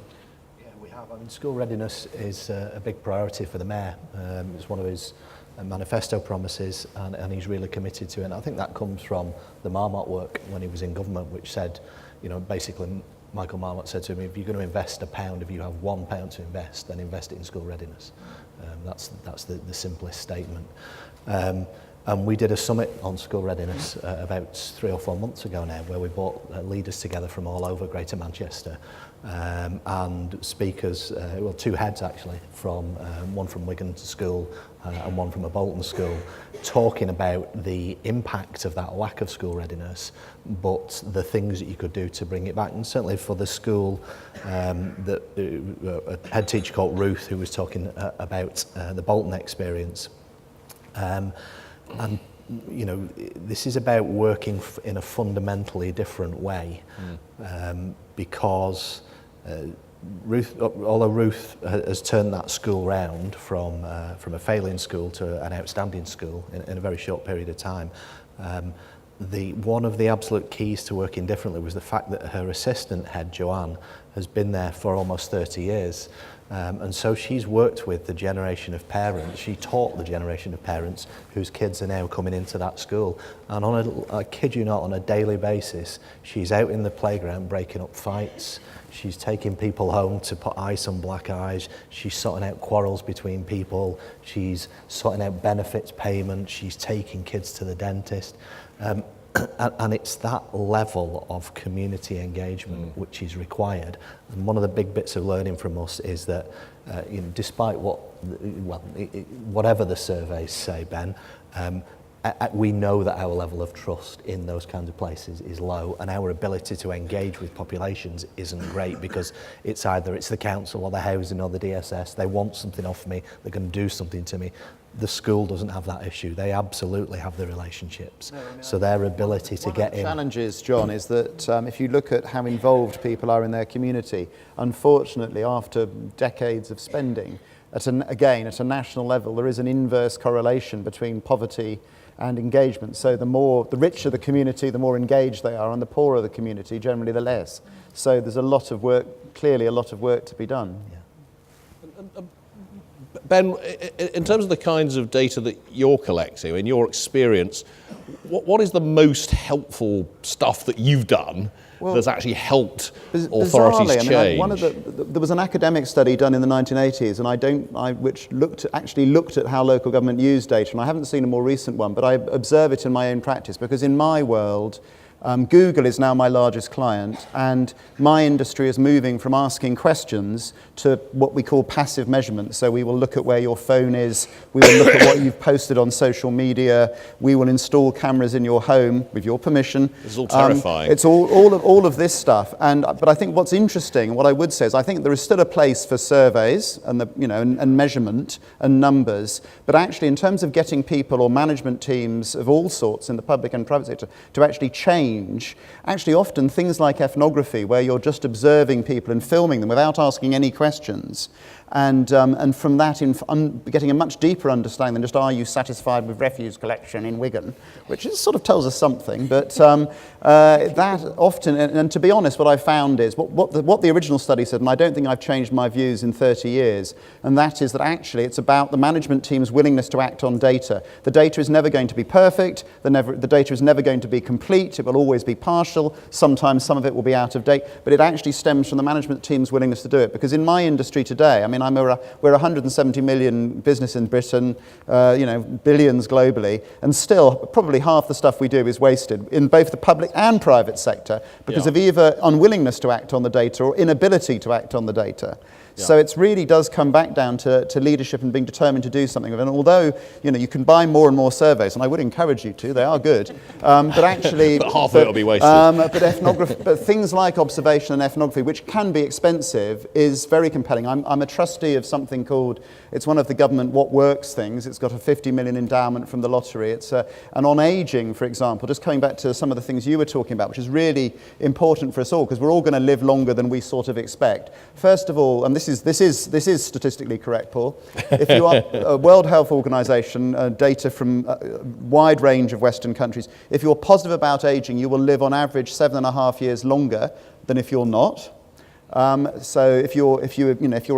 Yeah, we have. I mean, school readiness is a big priority for the Mayor. It's one of his manifesto promises, and he's really committed to it. And I think that comes from the Marmot work when he was in government, which said, basically Michael Marmot said to me, if you're going to invest £1, if you have £1 to invest, then invest it in school readiness. That's the simplest statement. And we did a summit on school readiness about 3 or 4 months ago now, where we brought leaders together from all over Greater Manchester, and speakers, well, 2 heads actually, from one from Wigan school and one from a Bolton school, talking about the impact of that lack of school readiness, but the things that you could do to bring it back. And certainly for the school, a head teacher called Ruth, who was talking about the Bolton experience. And, you know, this is about working in a fundamentally different way, because Ruth, although Ruth has turned that school round from a failing school to an outstanding school in a very short period of time, one of the absolute keys to working differently was the fact that her assistant head, Joanne, has been there for almost 30 years. And so she's worked with the generation of parents. She taught the generation of parents whose kids are now coming into that school. And I kid you not, on a daily basis, she's out in the playground breaking up fights. She's taking people home to put ice on black eyes. She's sorting out quarrels between people. She's sorting out benefits payments. She's taking kids to the dentist. And it's that level of community engagement which is required. And one of the big bits of learning from us is that, you know, despite whatever the surveys say, Ben, we know that our level of trust in those kinds of places is low, and our ability to engage with populations isn't great, because it's either the council or the housing or the DSS. They want something off me, they're going to do something to me. The school doesn't have that issue. They absolutely have the relationships. So their ability to get in. One of the challenges, John, is that if you look at how involved people are in their community, unfortunately, after decades of spending, at a national level, there is an inverse correlation between poverty and engagement. So the richer the community, the more engaged they are, and the poorer the community, generally the less. So there's a lot of work to be done. Yeah. Ben, in terms of the kinds of data that you're collecting, in your experience, what is the most helpful stuff that you've done that's actually helped authorities change? There was an academic study done in the 1980s, which looked at how local government used data, and I haven't seen a more recent one, but I observe it in my own practice, because in my world, Google is now my largest client, and my industry is moving from asking questions to what we call passive measurement. So we will look at where your phone is, we will look at what you've posted on social media, we will install cameras in your home with your permission. It's all terrifying. It's all of this stuff. But I think what's interesting, what I would say is, I think there is still a place for surveys and and measurement and numbers. But actually, in terms of getting people or management teams of all sorts in the public and private sector to actually change, actually often things like ethnography, where you're just observing people and filming them without asking any questions, and from that getting a much deeper understanding than just, are you satisfied with refuse collection in Wigan, which sort of tells us something, but that often, and to be honest, what I found is what the original study said, and I don't think I've changed my views in 30 years, and that is that actually it's about the management team's willingness to act on data. The data is never going to be perfect, the data is never going to be complete, it will always be partial, sometimes some of it will be out of date, but it actually stems from the management team's willingness to do it. Because in my industry today, I mean, we're a 170 million business in Britain, billions globally, and still probably half the stuff we do is wasted in both the public and private sector because of either unwillingness to act on the data or inability to act on the data. So it really does come back down to leadership and being determined to do something. And although you can buy more and more surveys, and I would encourage you to, they are good, but actually, but half of it will be wasted. But things like observation and ethnography, which can be expensive, is very compelling. I'm a trustee of something called, it's one of the government What Works things. It's got a 50 million endowment from the lottery. And on ageing, for example, just coming back to some of the things you were talking about, which is really important for us all, because we're all going to live longer than we sort of expect. First of all, and this is statistically correct, Paul. If you are World Health Organization data from a wide range of Western countries, if you're positive about aging, you will live on average 7.5 years longer than if you're not. So if you're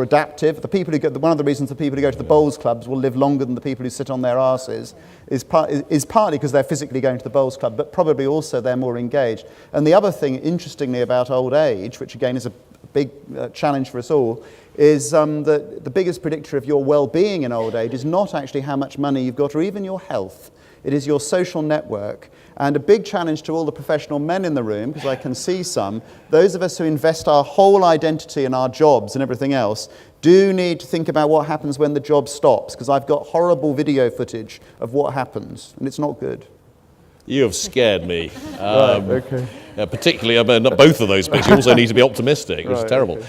adaptive, one of the reasons the people who go to the bowls clubs will live longer than the people who sit on their arses is partly because they're physically going to the bowls club, but probably also they're more engaged. And the other thing, interestingly, about old age, which again is a big challenge for us all, is that the biggest predictor of your well-being in old age is not actually how much money you've got or even your health. It is your social network. And a big challenge to all the professional men in the room, because I can see some, those of us who invest our whole identity in our jobs and everything else, do need to think about what happens when the job stops, because I've got horrible video footage of what happens, and it's not good. You have scared me. Right, okay. Particularly, not both of those bits. You also need to be optimistic. It was terrible.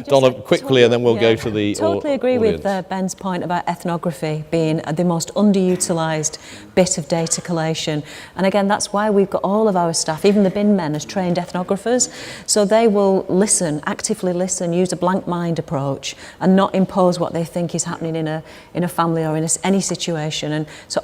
Donna, quickly, and then we'll go to the Totally agree audience. with Ben's point about ethnography being the most underutilised bit of data collation. And again, that's why we've got all of our staff, even the bin men, as trained ethnographers. So they will listen, actively listen, use a blank mind approach, and not impose what they think is happening in a family or in any situation. And so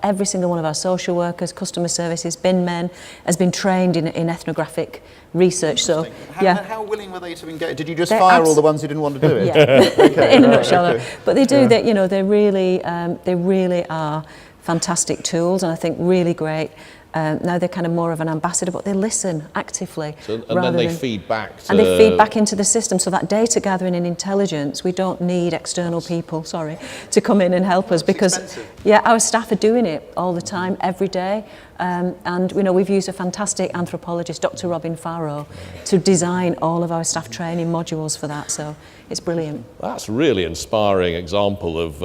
every single one of our social workers, customer services, bin men, has been trained in ethnographic research. So, how willing were they to engage? Did you just fire all the ones who didn't want to do it? Yeah, okay, in a nutshell. okay. But they do that. You know, they really are fantastic tools, and I think really great. Now they're kind of more of an ambassador, but they listen actively. And then they feed back to... And they feed back into the system. So that data gathering and intelligence, we don't need external people, to come in and help us, because our staff are doing it all the time, every day. And we've used a fantastic anthropologist, Dr. Robin Farrow, to design all of our staff training modules for that. So it's brilliant. That's a really inspiring example of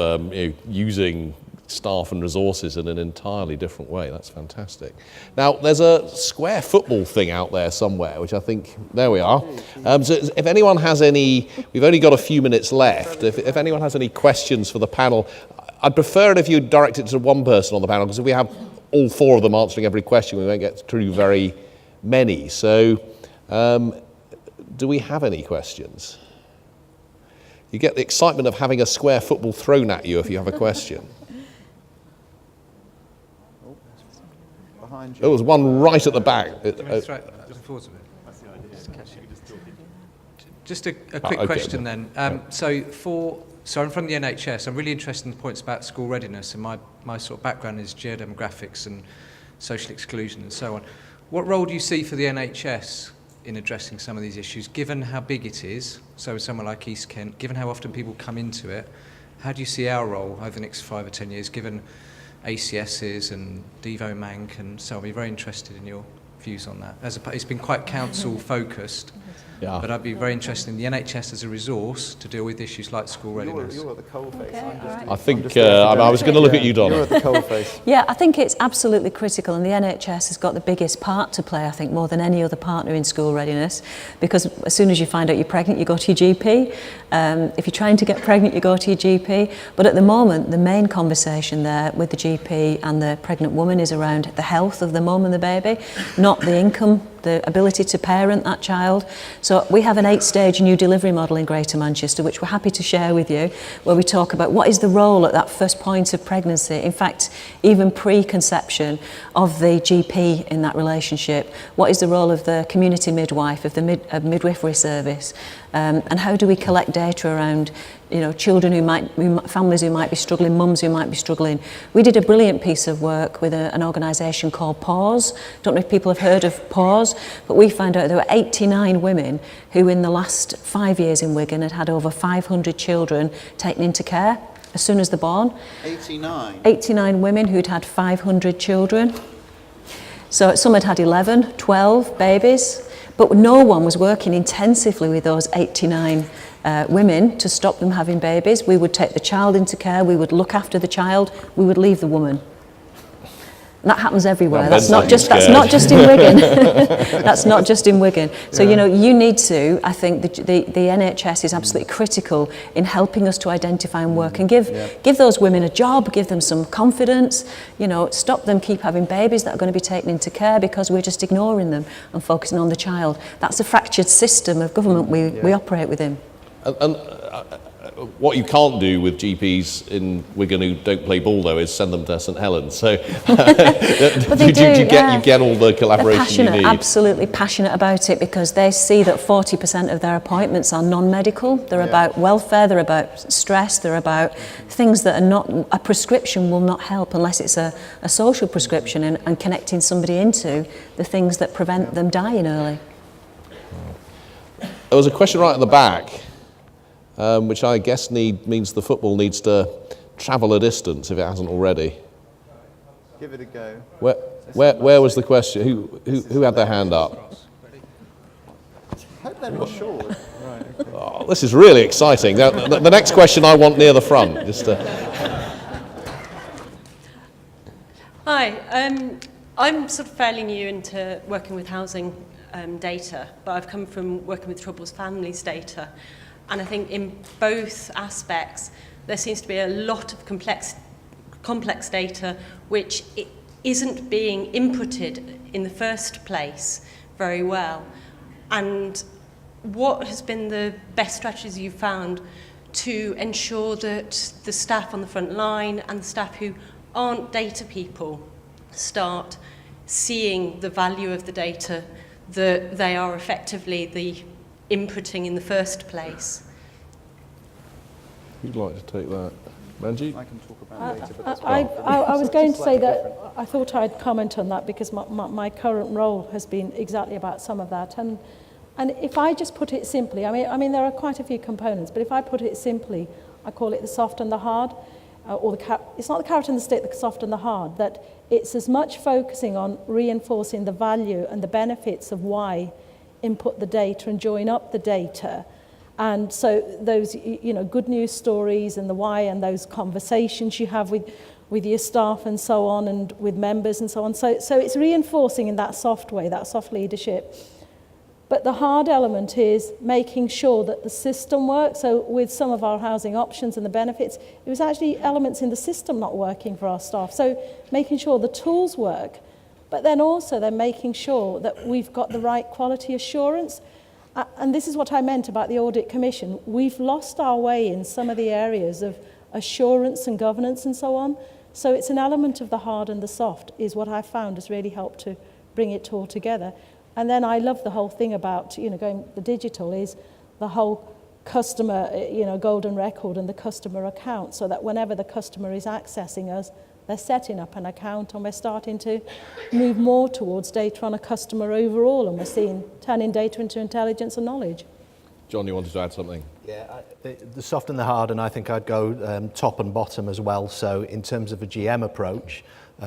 using staff and resources in an entirely different way. That's fantastic. Now, there's a square football thing out there somewhere, which I think, there we are. So if anyone has any, we've only got a few minutes left. If anyone has any questions for the panel, I'd prefer it if you direct it to one person on the panel, because if we have all four of them answering every question, we won't get through very many. So, do we have any questions? You get the excitement of having a square football thrown at you if you have a question. There was one right at the back. That's right. Just a quick question then. So I'm from the NHS. I'm really interested in the points about school readiness, and my sort of background is geodemographics and social exclusion and so on. What role do you see for the NHS in addressing some of these issues, given how big it is? So somewhere like East Kent, given how often people come into it, how do you see our role over the next 5 or 10 years, given ACSs and Devo Manc, and so I'll be very interested in your views on that. It's been quite council focused, but I'd be very interested in the NHS as a resource to deal with issues like school readiness. You're at the coalface. I think I was going to look at you, Donna. You're at the coalface. Yeah, I think it's absolutely critical, and the NHS has got the biggest part to play, I think, more than any other partner in school readiness, because as soon as you find out you're pregnant, you go to your GP. If you're trying to get pregnant, you go to your GP. But at the moment, the main conversation there with the GP and the pregnant woman is around the health of the mum and the baby, not the income, the ability to parent that child. So we have an 8-stage new delivery model in Greater Manchester, which we're happy to share with you, where we talk about what is the role at that first point of pregnancy, in fact, even pre-conception, of the GP in that relationship. What is the role of the community midwife, of the midwifery service, and how do we collect data around children families who might be struggling, mums who might be struggling. We did a brilliant piece of work with an organisation called Pause. Don't know if people have heard of Pause, but we found out there were 89 women who in the last 5 years in Wigan had over 500 children taken into care as soon as they're born. 89? 89 women who'd had 500 children. So some had had 11, 12 babies, but no one was working intensively with those 89 women to stop them having babies. We would take the child into care, we would look after the child, we would leave the woman. And that happens everywhere. That's not just in Wigan. That's not just in Wigan. So you need to. I think the NHS is absolutely critical in helping us to identify and work and give those women a job, give them some confidence. Stop them keep having babies that are going to be taken into care because we're just ignoring them and focusing on the child. That's a fractured system of government we operate within. And what you can't do with GPs in Wigan who don't play ball, though, is send them to St Helens. So you get all the collaboration you need. Absolutely passionate about it, because they see that 40% of their appointments are non-medical. They're about welfare, they're about stress, they're about things that are not, a prescription will not help unless it's a social prescription, and connecting somebody into the things that prevent them dying early. There was a question right at the back, which I guess means the football needs to travel a distance if it hasn't already. Give it a go. Where was the question? Who had their hand up? I hope they're not sure. Right. Okay. Oh, this is really exciting. Now, the next question I want near the front. Hi, I'm sort of fairly new into working with housing data, but I've come from working with troubled families data, and I think in both aspects there seems to be a lot of complex data which isn't being inputted in the first place very well. And what has been the best strategies you've found to ensure that the staff on the front line and the staff who aren't data people start seeing the value of the data that they are effectively the inputting in the first place? Who'd like to take that? Manjeet? I can talk about data, but that's I was going to say that I thought I'd comment on that, because my current role has been exactly about some of that. And if I just put it simply, I mean there are quite a few components, but if I put it simply, I call it the soft and the hard, it's not the carrot and the stick, the soft and the hard, that it's as much focusing on reinforcing the value and the benefits of why input the data and join up the data. And so those, good news stories and the why, and those conversations you have with your staff and so on, and with members and so on. So it's reinforcing in that soft way, that soft leadership. But the hard element is making sure that the system works. So with some of our housing options and the benefits, it was actually elements in the system not working for our staff. So making sure the tools work, but then also making sure that we've got the right quality assurance. And this is what I meant about the Audit Commission. We've lost our way in some of the areas of assurance and governance and so on. So it's an element of the hard and the soft is what I found has really helped to bring it all together. And then I love the whole thing about, going the digital is the whole customer, golden record and the customer account, so that whenever the customer is accessing us, they're setting up an account, and we're starting to move more towards data on a customer overall, and we're turning data into intelligence and knowledge. John, you wanted to add something? Yeah, the soft and the hard, and I think I'd go top and bottom as well. So in terms of a GM approach,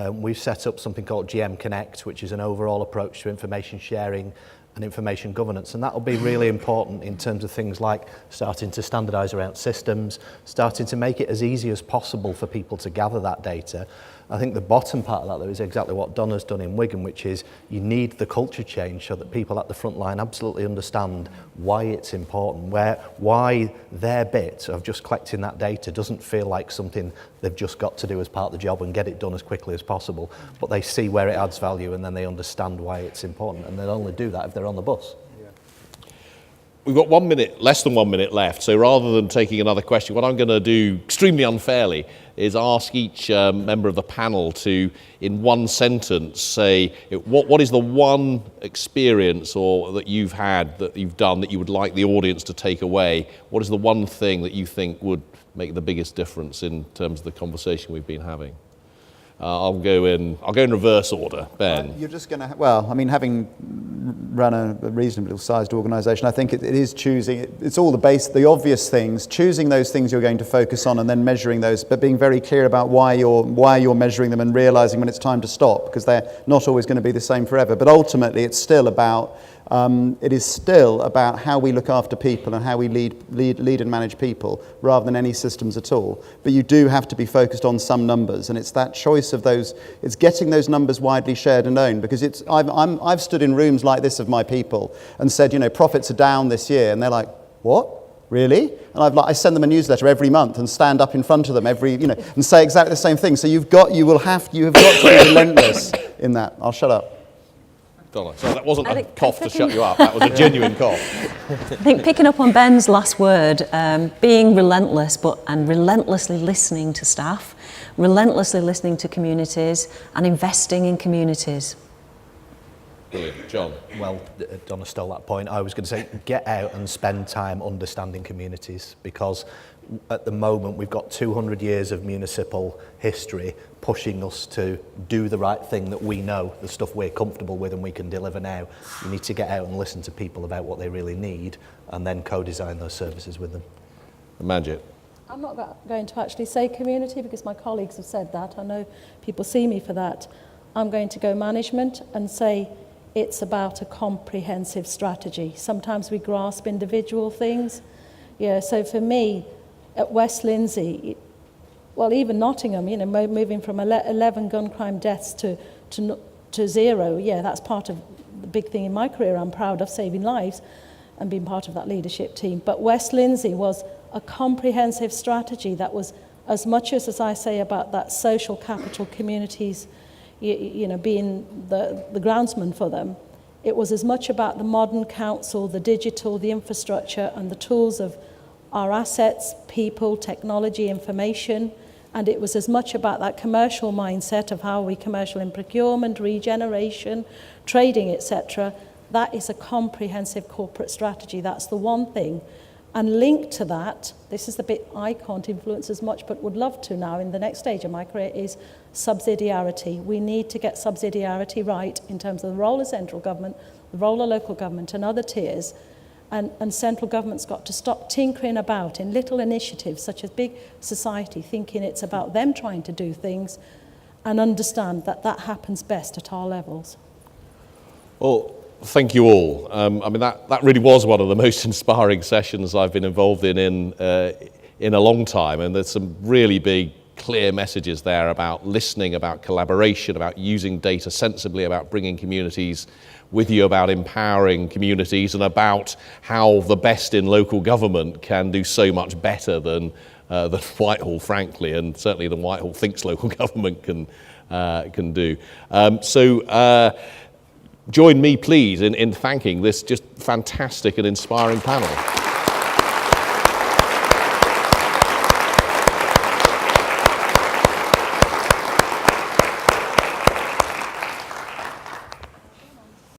we've set up something called GM Connect, which is an overall approach to information sharing and information governance, and that will be really important in terms of things like starting to standardise around systems, starting to make it as easy as possible for people to gather that data. I think the bottom part of that, though, is exactly what Donna's done in Wigan, which is you need the culture change so that people at the front line absolutely understand why it's important, why their bit of just collecting that data doesn't feel like something they've just got to do as part of the job and get it done as quickly as possible, but they see where it adds value and then they understand why it's important, and they'll only do that if they're on the bus. We've got 1 minute, less than 1 minute left, so rather than taking another question, what I'm going to do, extremely unfairly, is ask each member of the panel to, in one sentence, say what is the one experience or that you've had, that you've done, that you would like the audience to take away? What is the one thing that you think would make the biggest difference in terms of the conversation we've been having? I'll go in reverse order. Ben. You're just going to, having run a reasonably sized organisation, I think it is choosing, it's all the obvious things, choosing those things you're going to focus on and then measuring those, but being very clear about why you're measuring them and realising when it's time to stop, because they're not always going to be the same forever. But ultimately it's still about how we look after people and how we lead and manage people, rather than any systems at all. But you do have to be focused on some numbers, and it's that choice of those. It's getting those numbers widely shared and known. Because I've stood in rooms like this of my people and said, profits are down this year, and they're like, what? Really? And I send them a newsletter every month and stand up in front of them and say exactly the same thing. So you have got to be relentless in that. I'll shut up. Donna. So that wasn't I a think cough to picking- shut you up, that was a genuine cough. I think picking up on Ben's last word, being relentless and relentlessly listening to staff, relentlessly listening to communities and investing in communities. Brilliant. John? Well, Donna stole that point. I was going to say, get out and spend time understanding communities, because at the moment we've got 200 years of municipal history pushing us to do the right thing that we know, the stuff we're comfortable with and we can deliver now. You need to get out and listen to people about what they really need and then co-design those services with them. Manjeet? I'm not going to actually say community because my colleagues have said that. I know people see me for that. I'm going to go management and say it's about a comprehensive strategy. Sometimes we grasp individual things. Yeah, so for me, at West Lindsey, well, even Nottingham, you know, moving from 11 gun crime deaths to zero, yeah, that's part of the big thing in my career. I'm proud of saving lives and being part of that leadership team. But West Lindsey was a comprehensive strategy that was as much as I say about that social capital communities, you know, being the groundsman for them. It was as much about the modern council, the digital, the infrastructure and the tools of our assets, people, technology, information, and it was as much about that commercial mindset of how we commercial in procurement, regeneration, trading, etc. That is a comprehensive corporate strategy. That's the one thing. And linked to that, this is the bit I can't influence as much, but would love to now in the next stage of my career, is subsidiarity. We need to get subsidiarity right in terms of the role of central government, the role of local government and other tiers. And central government's got to stop tinkering about in little initiatives such as big society, thinking it's about them trying to do things, and understand that that happens best at our levels. Well, thank you all. I mean, that really was one of the most inspiring sessions I've been involved in a long time, and there's some really big, clear messages there about listening, about collaboration, about using data sensibly, about bringing communities with you, about empowering communities, and about how the best in local government can do so much better than Whitehall, frankly, and certainly than Whitehall thinks local government can do. Join me, please, in thanking this just fantastic and inspiring panel.